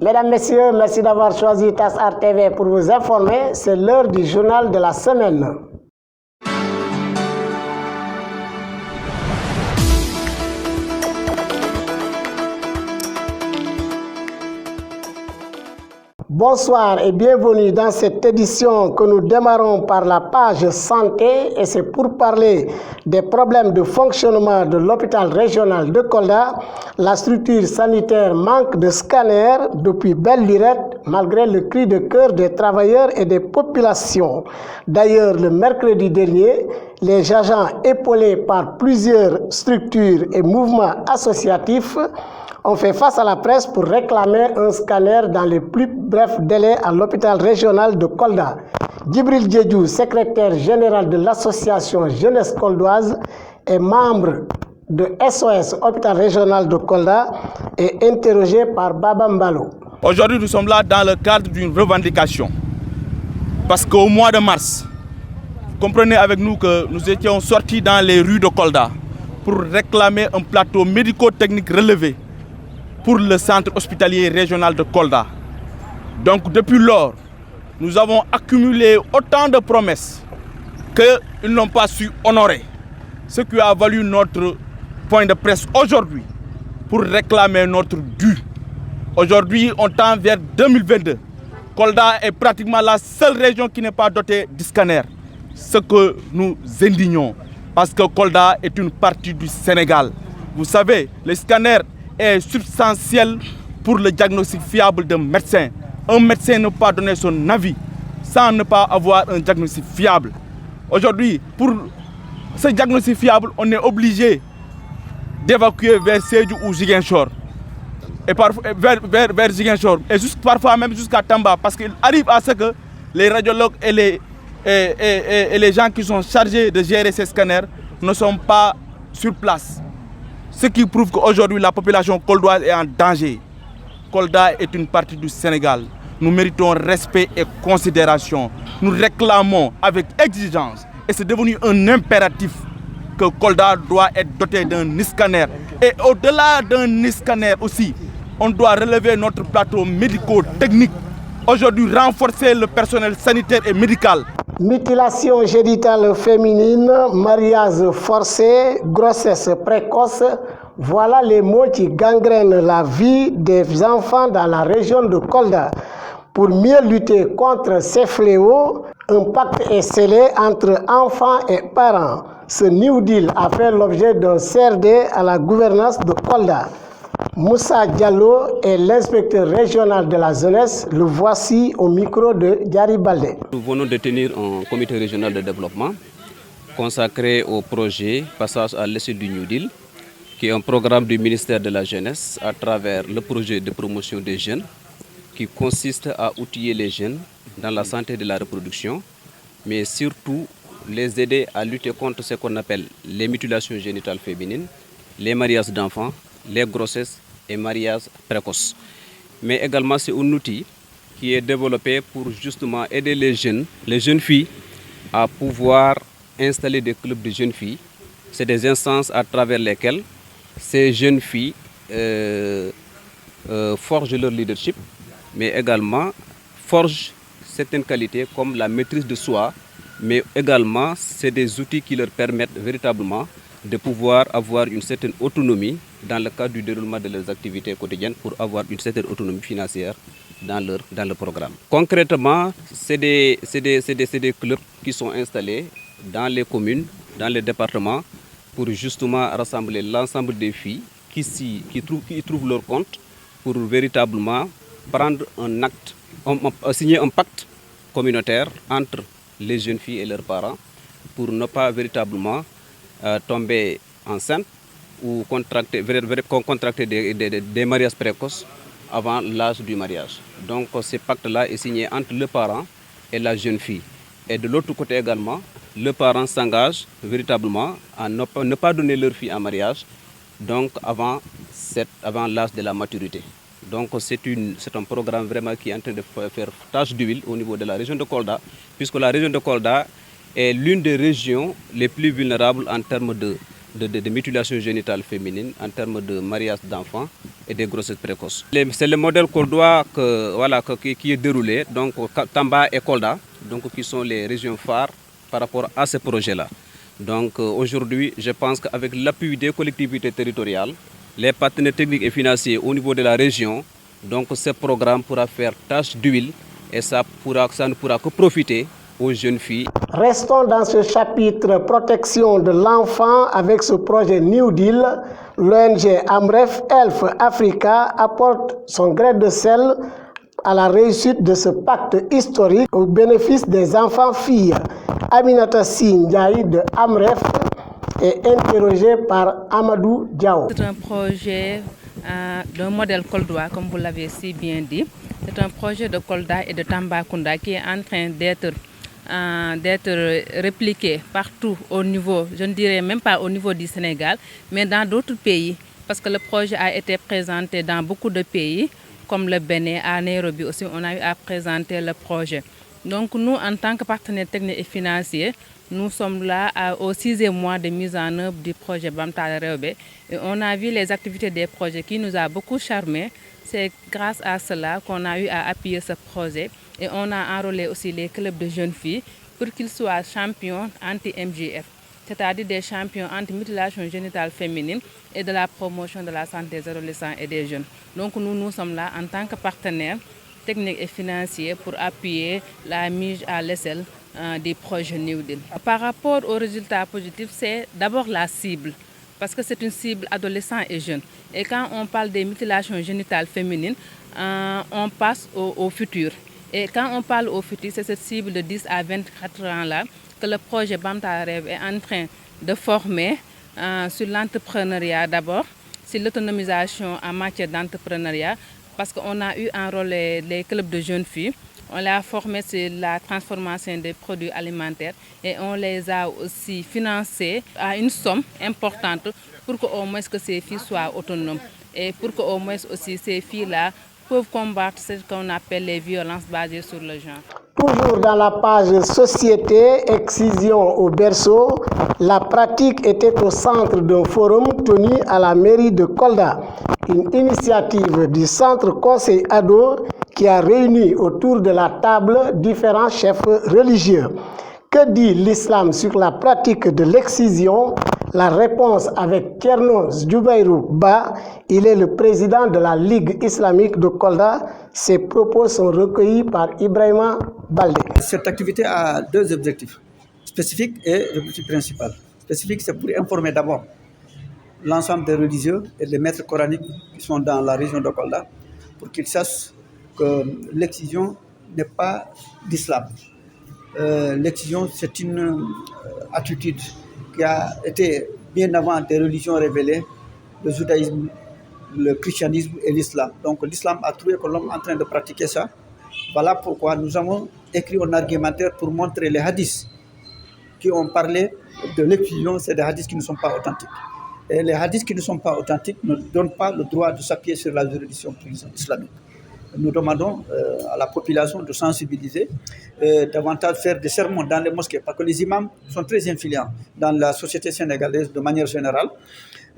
Mesdames, Messieurs, merci d'avoir choisi TAS Art TV pour vous informer. C'est l'heure du journal de la semaine. Bonsoir et bienvenue dans cette édition que nous démarrons par la page santé et c'est pour parler des problèmes de fonctionnement de l'hôpital régional de Kolda. La structure sanitaire manque de scanners depuis belle lurette malgré le cri de cœur des travailleurs et des populations. D'ailleurs, le mercredi dernier, les agents épaulés par plusieurs structures et mouvements associatifs ont fait face à la presse pour réclamer un scanner dans les plus brefs délais à l'hôpital régional de Kolda. Djibril Diédhiou, secrétaire général de l'association Jeunesse Koldoise et membre de SOS Hôpital Régional de Kolda, est interrogé par Baba Mbalo. Aujourd'hui, nous sommes là dans le cadre d'une revendication. Parce qu'au mois de mars, comprenez avec nous que nous étions sortis dans les rues de Kolda pour réclamer un plateau médico-technique relevé pour le centre hospitalier régional de Kolda. Donc depuis lors, nous avons accumulé autant de promesses qu'ils n'ont pas su honorer. Ce qui a valu notre point de presse aujourd'hui pour réclamer notre dû. Aujourd'hui, on tend vers 2022. Kolda est pratiquement la seule région qui n'est pas dotée de scanner. Ce que nous indignons, parce que Kolda est une partie du Sénégal. Vous savez, le scanner est substantiel pour le diagnostic fiable d'un médecin. Un médecin ne peut pas donner son avis sans ne pas avoir un diagnostic fiable. Aujourd'hui, pour ce diagnostic fiable, on est obligé d'évacuer vers Sédhiou ou Ziguinchor. Et vers Ziguinchor. Et parfois même jusqu'à Tamba. Parce qu'il arrive à ce que les radiologues et les gens qui sont chargés de gérer ces scanners ne sont pas sur place. Ce qui prouve qu'aujourd'hui la population koldoise est en danger. Kolda est une partie du Sénégal. Nous méritons respect et considération. Nous réclamons avec exigence, et c'est devenu un impératif, que Kolda doit être doté d'un scanner. Et au-delà d'un scanner aussi, on doit relever notre plateau médico-technique. Aujourd'hui, renforcer le personnel sanitaire et médical. Mutilation génitale féminine, mariage forcé, grossesse précoce, voilà les mots qui gangrènent la vie des enfants dans la région de Kolda. Pour mieux lutter contre ces fléaux, un pacte est scellé entre enfants et parents. Ce New Deal a fait l'objet d'un CRD à la gouvernance de Kolda. Moussa Diallo est l'inspecteur régional de la jeunesse. Le voici au micro de Diary Baldé. Nous venons de tenir un comité régional de développement consacré au projet Passage à l'essai du New Deal, qui est un programme du ministère de la Jeunesse à travers le projet de promotion des jeunes qui consiste à outiller les jeunes dans la santé de la reproduction, mais surtout les aider à lutter contre ce qu'on appelle les mutilations génitales féminines, les mariages d'enfants, les grossesses et mariages précoces. Mais également c'est un outil qui est développé pour justement aider les jeunes filles à pouvoir installer des clubs de jeunes filles. C'est des instances à travers lesquelles ces jeunes filles forgent leur leadership, mais également forgent certaines qualités comme la maîtrise de soi, mais également c'est des outils qui leur permettent véritablement de pouvoir avoir une certaine autonomie dans le cadre du déroulement de leurs activités quotidiennes pour avoir une certaine autonomie financière dans le programme. Concrètement, c'est des clubs qui sont installés dans les communes, dans les départements, pour justement rassembler l'ensemble des filles qui trouvent leur compte pour véritablement prendre un acte, signer un pacte communautaire entre les jeunes filles et leurs parents pour ne pas véritablement tomber enceinte ou contracter des mariages précoces avant l'âge du mariage. Donc ce pacte-là est signé entre le parent et la jeune fille. Et de l'autre côté également, le parent s'engage véritablement à ne pas donner leur fille en mariage donc avant l'âge de la maturité. Donc c'est un programme vraiment qui est en train de faire tâche d'huile au niveau de la région de Kolda, puisque la région de Kolda est l'une des régions les plus vulnérables en termes de mutilation génitale féminine, en termes de mariage d'enfants et de grossesses précoces. C'est le modèle koldois qui est déroulé, donc Tamba et Kolda, donc, qui sont les régions phares par rapport à ce projet-là. Donc aujourd'hui, je pense qu'avec l'appui des collectivités territoriales, les partenaires techniques et financiers au niveau de la région, donc ce programme pourra faire tâche d'huile et ça ne pourra que profiter aux jeunes filles. Restons dans ce chapitre protection de l'enfant avec ce projet New Deal. L'ONG Amref Health Africa apporte son grain de sel à la réussite de ce pacte historique au bénéfice des enfants filles. Aminata Ndiaye de Amref est interrogée par Amadou Diao. C'est un projet d'un modèle koldois, comme vous l'avez si bien dit. C'est un projet de Kolda et de Tambacounda qui est en train d'être répliqué partout au niveau, je ne dirais même pas au niveau du Sénégal, mais dans d'autres pays. Parce que le projet a été présenté dans beaucoup de pays, comme le Bénin, à Nairobi aussi, on a eu à présenter le projet. Donc nous, en tant que partenaires techniques et financiers, nous sommes là au 6e mois de mise en œuvre du projet Bamtale Rewbe. Et on a vu les activités des projets qui nous a beaucoup charmés. C'est grâce à cela qu'on a eu à appuyer ce projet. Et on a enrôlé aussi les clubs de jeunes filles pour qu'ils soient champions anti-MGF, c'est-à-dire des champions anti-mutilation génitale féminine et de la promotion de la santé des adolescents et des jeunes. Donc nous sommes là en tant que partenaires techniques et financiers pour appuyer la mise à l'échelle des projets New Deal. Par rapport aux résultats positifs, c'est d'abord la cible, parce que c'est une cible adolescent et jeune. Et quand on parle des mutilations génitales féminines, on passe au futur. Et quand on parle au futur, c'est cette cible de 10 à 24 ans-là que le projet Bamtale Rewbe est en train de former sur l'entrepreneuriat d'abord, sur l'autonomisation en matière d'entrepreneuriat, parce qu'on a eu enrôlé les clubs de jeunes filles. On les a formés sur la transformation des produits alimentaires et on les a aussi financés à une somme importante pour qu'au moins que ces filles soient autonomes et pour qu'au moins aussi ces filles-là peuvent combattre ce qu'on appelle les violences basées sur le genre. Toujours dans la page Société, excision au berceau, la pratique était au centre d'un forum tenu à la mairie de Kolda, une initiative du centre Conseil Ado qui a réuni autour de la table différents chefs religieux. Que dit l'islam sur la pratique de l'excision? La réponse avec Thierno Djoubairou Ba, il est le président de la Ligue islamique de Kolda. Ses propos sont recueillis par Ibrahima Baldé. Cette activité a deux objectifs, spécifiques et l'objectif principal. Spécifique, c'est pour informer d'abord l'ensemble des religieux et les maîtres coraniques qui sont dans la région de Kolda pour qu'ils sachent que l'excision n'est pas d'islam. L'excision, c'est une attitude qui a été bien avant des religions révélées, le judaïsme, le christianisme et l'islam. Donc l'islam a trouvé que l'homme est en train de pratiquer ça. Voilà pourquoi nous avons écrit un argumentaire pour montrer les hadiths qui ont parlé de l'excision, c'est des hadiths qui ne sont pas authentiques. Et les hadiths qui ne sont pas authentiques ne donnent pas le droit de s'appuyer sur la juridiction islamique. Nous demandons à la population de sensibiliser, davantage faire des sermons dans les mosquées, parce que les imams sont très influents dans la société sénégalaise de manière générale.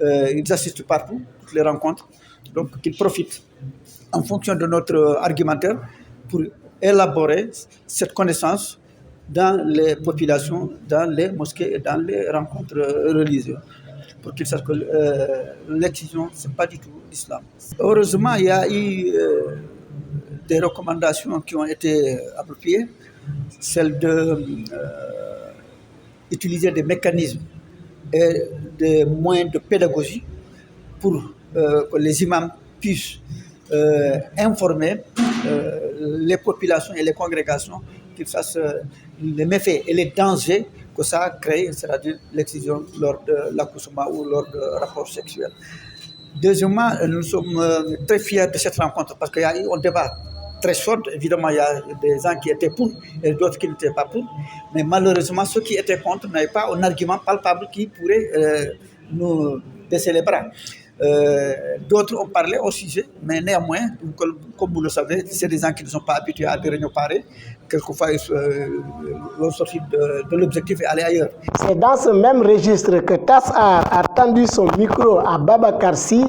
Ils assistent partout, toutes les rencontres, donc qu'ils profitent en fonction de notre argumentaire pour élaborer cette connaissance dans les populations, dans les mosquées et dans les rencontres religieuses, pour qu'ils sachent que l'excision, ce n'est pas du tout l'islam. Heureusement, il y a eu des recommandations qui ont été appropriées, celle d'utiliser des mécanismes et des moyens de pédagogie pour que les imams puissent informer les populations et les congrégations qu'ils sachent les méfaits et les dangers que ça a créé, c'est-à-dire l'excision lors de l'accouchement ou lors de rapports sexuels. Deuxièmement, nous sommes très fiers de cette rencontre parce qu'il y a eu un débat très chaud. Évidemment, il y a des gens qui étaient pour et d'autres qui n'étaient pas pour. Mais malheureusement, ceux qui étaient contre n'avaient pas un argument palpable qui pourrait nous baisser les bras. D'autres ont parlé au sujet, mais néanmoins, comme vous le savez, c'est des gens qui ne sont pas habitués à des réunions pareilles. Quelquefois, ils sortent de l'objectif et aller ailleurs. C'est dans ce même registre que TASA a tendu son micro à Babacar Sy.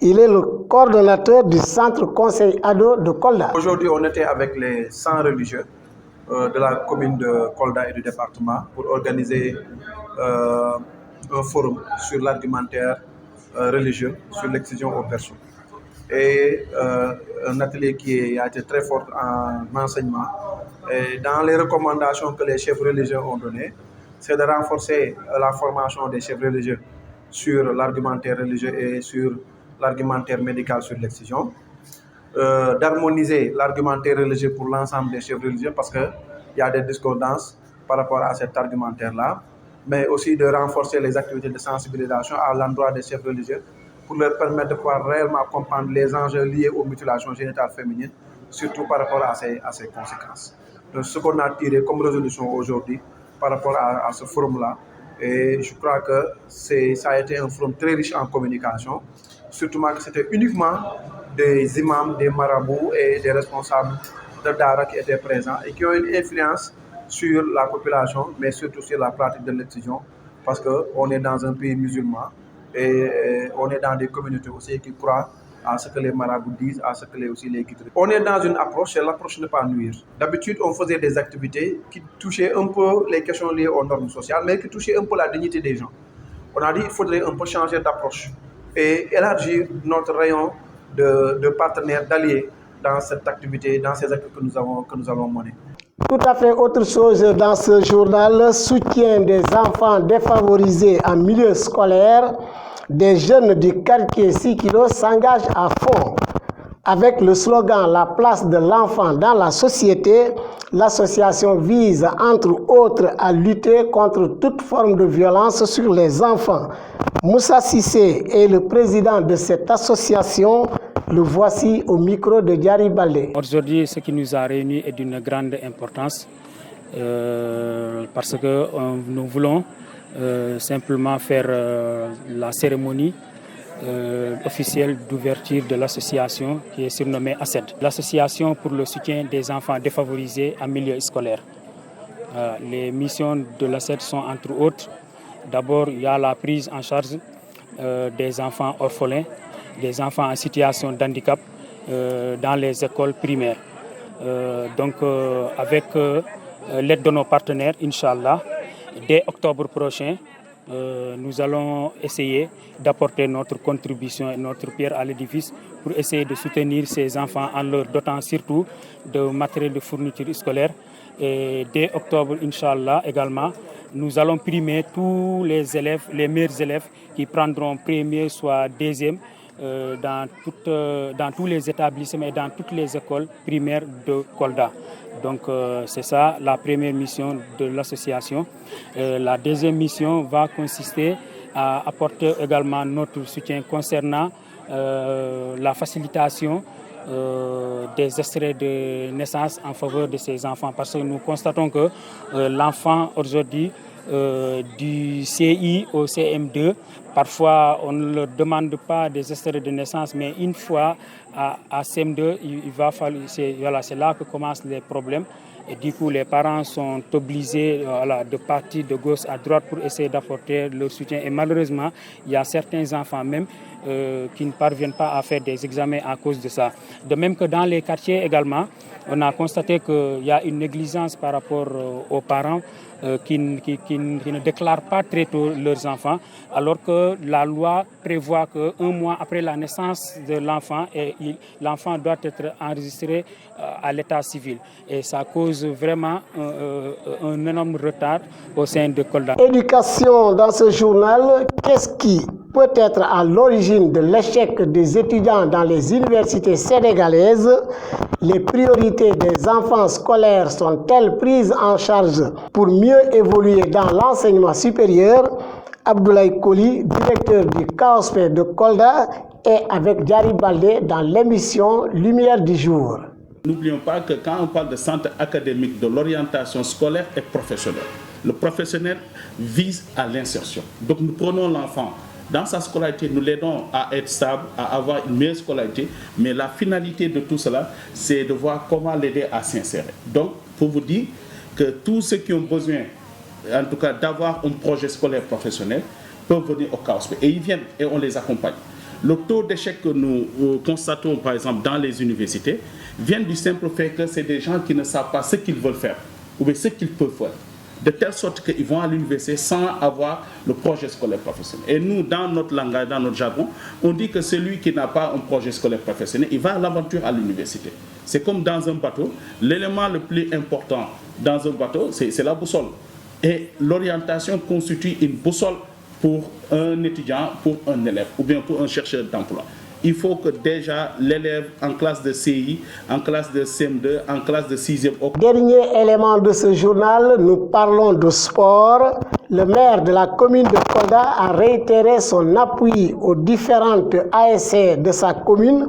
Il est le coordonnateur du centre conseil ado de Kolda. Aujourd'hui, on était avec les 100 religieux de la commune de Kolda et du département pour organiser un forum sur l'argumentaire religieux, sur l'excision aux personnes. Et un atelier qui a été très fort en enseignement. Et dans les recommandations que les chefs religieux ont données, c'est de renforcer la formation des chefs religieux sur l'argumentaire religieux et sur l'argumentaire médical sur l'excision, d'harmoniser l'argumentaire religieux pour l'ensemble des chefs religieux parce qu'il y a des discordances par rapport à cet argumentaire-là, mais aussi de renforcer les activités de sensibilisation à l'endroit des chefs religieux pour leur permettre de pouvoir réellement comprendre les enjeux liés aux mutilations génitales féminines, surtout par rapport à ces conséquences. Donc, ce qu'on a tiré comme résolution aujourd'hui par rapport à ce forum-là, et je crois que ça a été un forum très riche en communication, surtout que c'était uniquement des imams, des marabouts et des responsables de Dara qui étaient présents et qui ont une influence sur la population, mais surtout sur la pratique de l'excision, parce qu'on est dans un pays musulman et on est dans des communautés aussi qui croient à ce que les marabouts disent, à ce que aussi les guides. On est dans une approche, et l'approche ne pas nuire. D'habitude, on faisait des activités qui touchaient un peu les questions liées aux normes sociales, mais qui touchaient un peu la dignité des gens. On a dit qu'il faudrait un peu changer d'approche et élargir notre rayon de partenaires, d'alliés dans cette activité, dans ces actes que nous allons mener. Tout à fait autre chose dans ce journal, soutien des enfants défavorisés en milieu scolaire. Des jeunes du quartier Sikilo s'engagent à fond. Avec le slogan « La place de l'enfant dans la société », l'association vise entre autres à lutter contre toute forme de violence sur les enfants. Moussa Sissé est le président de cette association. Le voici au micro de Diary Baldé. Aujourd'hui, ce qui nous a réunis est d'une grande importance parce que nous voulons simplement faire la cérémonie officielle d'ouverture de l'association qui est surnommée ACED. L'association pour le soutien des enfants défavorisés en milieu scolaire. Les missions de l'ACED sont entre autres, d'abord il y a la prise en charge des enfants orphelins, des enfants en situation d'handicap dans les écoles primaires. Avec l'aide de nos partenaires, Inch'Allah, dès octobre prochain, nous allons essayer d'apporter notre contribution et notre pierre à l'édifice pour essayer de soutenir ces enfants en leur dotant surtout de matériel de fourniture scolaire. Et dès octobre, Inch'Allah, également, nous allons primer tous les élèves, les meilleurs élèves qui prendront premier, soit deuxième, dans tous les établissements et dans toutes les écoles primaires de Kolda. Donc c'est ça la première mission de l'association. La deuxième mission va consister à apporter également notre soutien concernant la facilitation des extraits de naissance en faveur de ces enfants. Parce que nous constatons que l'enfant aujourd'hui du CI au CM2, parfois on ne leur demande pas des extraits de naissance, mais une fois à CM2, il va falloir, c'est là que commencent les problèmes. Et du coup, les parents sont obligés de partir de gauche à droite pour essayer d'apporter leur soutien. Et malheureusement, il y a certains enfants même qui ne parviennent pas à faire des examens à cause de ça. De même que dans les quartiers également, on a constaté qu'il y a une négligence par rapport aux parents qui ne déclarent pas très tôt leurs enfants, alors que la loi prévoit qu'un mois après la naissance de l'enfant, l'enfant doit être enregistré à l'état civil. Et ça cause vraiment un énorme retard au sein de Kolda. Éducation dans ce journal, qu'est-ce qui peut être à l'origine de l'échec des étudiants dans les universités sénégalaises? Les priorités des enfants scolaires sont-elles prises en charge pour mieux évoluer dans l'enseignement supérieur? Abdoulaye Koli, directeur du CAOSP de Kolda, est avec Diary Baldé dans l'émission Lumière du jour. N'oublions pas que quand on parle de centre académique de l'orientation scolaire et professionnelle, le professionnel vise à l'insertion. Donc nous prenons l'enfant dans sa scolarité, nous l'aidons à être stable, à avoir une meilleure scolarité, mais la finalité de tout cela, c'est de voir comment l'aider à s'insérer. Donc, pour vous dire que tous ceux qui ont besoin, en tout cas, d'avoir un projet scolaire professionnel, peuvent venir au CAOSP. Et ils viennent et on les accompagne. Le taux d'échec que nous constatons, par exemple, dans les universités, vient du simple fait que c'est des gens qui ne savent pas ce qu'ils veulent faire, ou bien ce qu'ils peuvent faire. De telle sorte qu'ils vont à l'université sans avoir le projet scolaire professionnel. Et nous, dans notre langage, dans notre jargon, on dit que celui qui n'a pas un projet scolaire professionnel, il va à l'aventure à l'université. C'est comme dans un bateau. L'élément le plus important dans un bateau, c'est la boussole. Et l'orientation constitue une boussole pour un étudiant, pour un élève, ou bien pour un chercheur d'emploi. Il faut que déjà l'élève en classe de CI, en classe de CM2, en classe de 6e... Dernier élément de ce journal, nous parlons de sport. Le maire de la commune de Kolda a réitéré son appui aux différentes ASC de sa commune.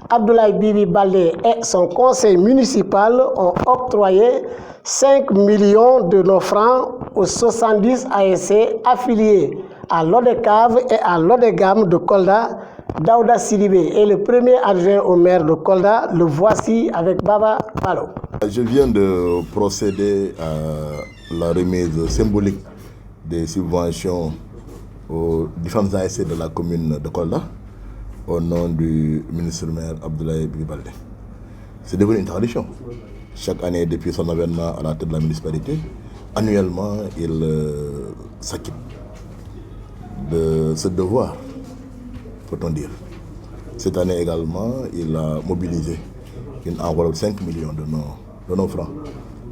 Abdoulaye Bibi Baldé et son conseil municipal ont octroyé 5 millions de nos francs aux 70 ASC affiliés à l'ODECAV et à l'ODEGAM de Kolda. Daouda Sidibé est le premier adjoint au maire de Kolda. Le voici avec Baba Palo. Je viens de procéder à la remise symbolique des subventions aux différentes ASC de la commune de Kolda au nom du ministre-maire Abdoulaye Bibi Baldé. C'est devenu une tradition. Chaque année, depuis son avènement à la tête de la municipalité, annuellement, il s'acquitte de ce devoir, peut-on dire. Cette année également, il a mobilisé une enveloppe de 5 millions de nos francs.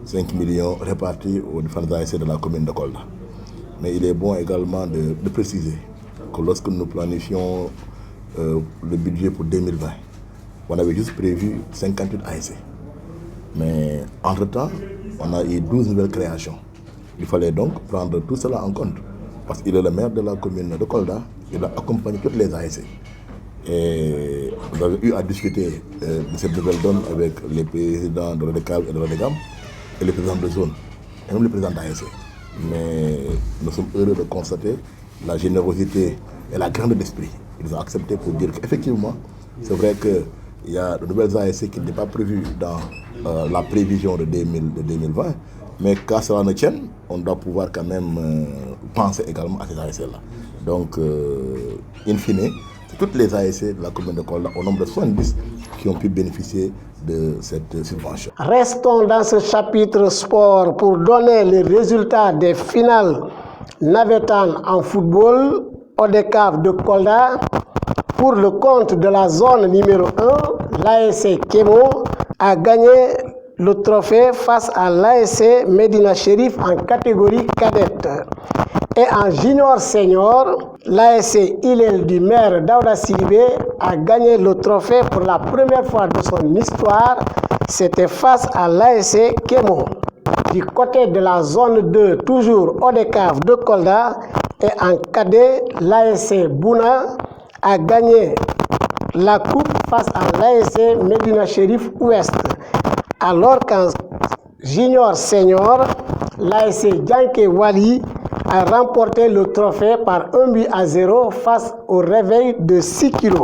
5 millions répartis aux différentes ASC de la commune de Kolda. Mais il est bon également de préciser que lorsque nous planifions le budget pour 2020, on avait juste prévu 58 ASC. Mais entre-temps, on a eu 12 nouvelles créations. Il fallait donc prendre tout cela en compte. Parce qu'il est le maire de la commune de Kolda, il a accompagné toutes les ASC. Et nous avons eu à discuter de cette nouvelle donne avec les présidents de l'ODECAV et de l'ODEGAM, et les présidents de zone, et même les présidents d'ASC. Mais nous sommes heureux de constater la générosité et la grandeur d'esprit. Ils ont accepté pour dire qu'effectivement, c'est vrai qu'il y a de nouvelles ASC qui n'étaient pas prévues dans la prévision de 2020, mais qu'à cela ne tienne, on doit pouvoir quand même penser également à ces ASC-là. Donc, in fine, c'est toutes les ASC de la commune de Kolda, au nombre de 70, qui ont pu bénéficier de cette subvention. Restons dans ce chapitre sport pour donner les résultats des finales navétanes en football au DECAV de Kolda. Pour le compte de la zone numéro 1, l'ASC Kémo a gagné le trophée face à l'ASC Medina Chérif en catégorie cadette. Et en junior senior, l'ASC Hillel du maire Daouda Sidibé a gagné le trophée pour la première fois de son histoire. C'était face à l'ASC Kémo. Du côté de la zone 2, toujours ODECAV de Kolda, et en cadet, l'ASC Bouna a gagné la coupe face à l'ASC Medina Chérif Ouest. Alors qu'en junior senior, l'ASC Djanké Wali a remporté le trophée par 1-0 face au réveil de 6 kg.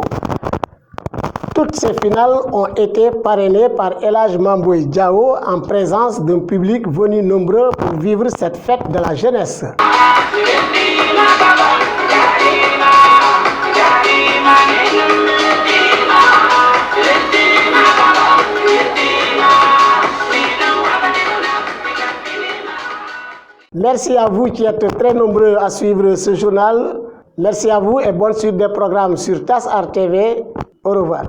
Toutes ces finales ont été parrainées par El Hadj Mamboy Diao en présence d'un public venu nombreux pour vivre cette fête de la jeunesse. Merci à vous qui êtes très nombreux à suivre ce journal. Merci à vous et bonne suite des programmes sur TAS Art TV. Au revoir.